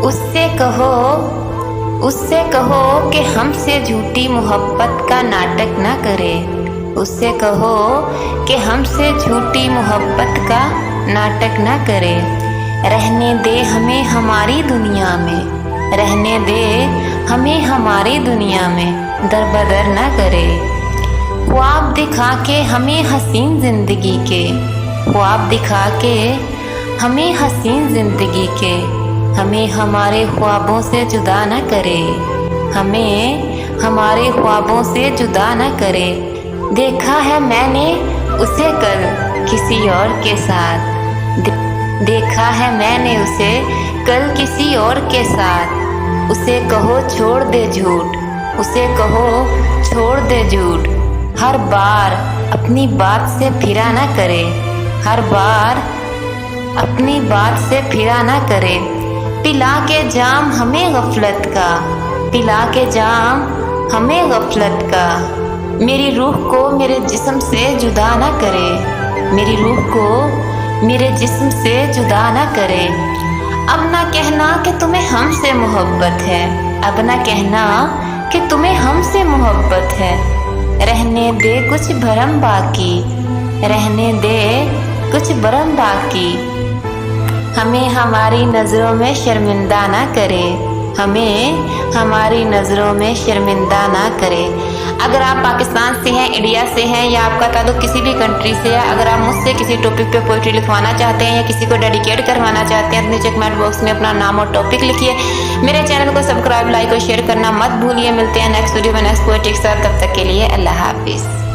उससे कहो कि हमसे झूठी मोहब्बत का नाटक ना करे। उससे कहो कि हमसे झूठी मोहब्बत का नाटक ना करे। रहने दे हमें हमारी दुनिया में, रहने दे हमें हमारी दुनिया में दरबदर ना करे। ख्वाब दिखा के हमें हसीन ज़िंदगी के, ख्वाब दिखा के हमें हसीन ज़िंदगी के, हमें हमारे ख्वाबों से जुदा न करे, हमें हमारे ख्वाबों से जुदा न करे। देखा है मैंने उसे कल किसी और के साथ, देखा है मैंने उसे कल किसी और के साथ। उसे कहो छोड़ दे झूठ, उसे कहो छोड़ दे झूठ। हर बार अपनी बात से फिरा न करे, हर बार अपनी बात से फिरा न करे। पिला के जाम हमें गफलत का, पिला के जाम हमें गफलत का। मेरी रूह को मेरे जिस्म से जुदा न करे, मेरी रूह को मेरे जिस्म से जुदा न करे। अब ना कहना कि तुम्हें हमसे मोहब्बत है, अब ना कहना कि तुम्हें हमसे मोहब्बत है। रहने दे कुछ भरम बाकी, रहने दे कुछ भरम बाकी। हमें हमारी नज़रों में शर्मिंदा ना करे, हमें हमारी नज़रों में शर्मिंदा ना करे। अगर आप पाकिस्तान से हैं, इंडिया से हैं या आपका ताल्लुक किसी भी कंट्री से है, अगर आप मुझसे किसी टॉपिक पे पोइट्री लिखवाना चाहते हैं या किसी को डेडिकेट करवाना चाहते हैं तो नीचे कमेंट बॉक्स में अपना नाम और टॉपिक लिखिए। मेरे चैनल को सब्सक्राइब, लाइक और शेयर करना मत भूलिए। मिलते हैं नेक्स्ट वीडियो में नेक्स्ट पोएट्री के साथ। तब तक के लिए अल्लाह हाफिज़।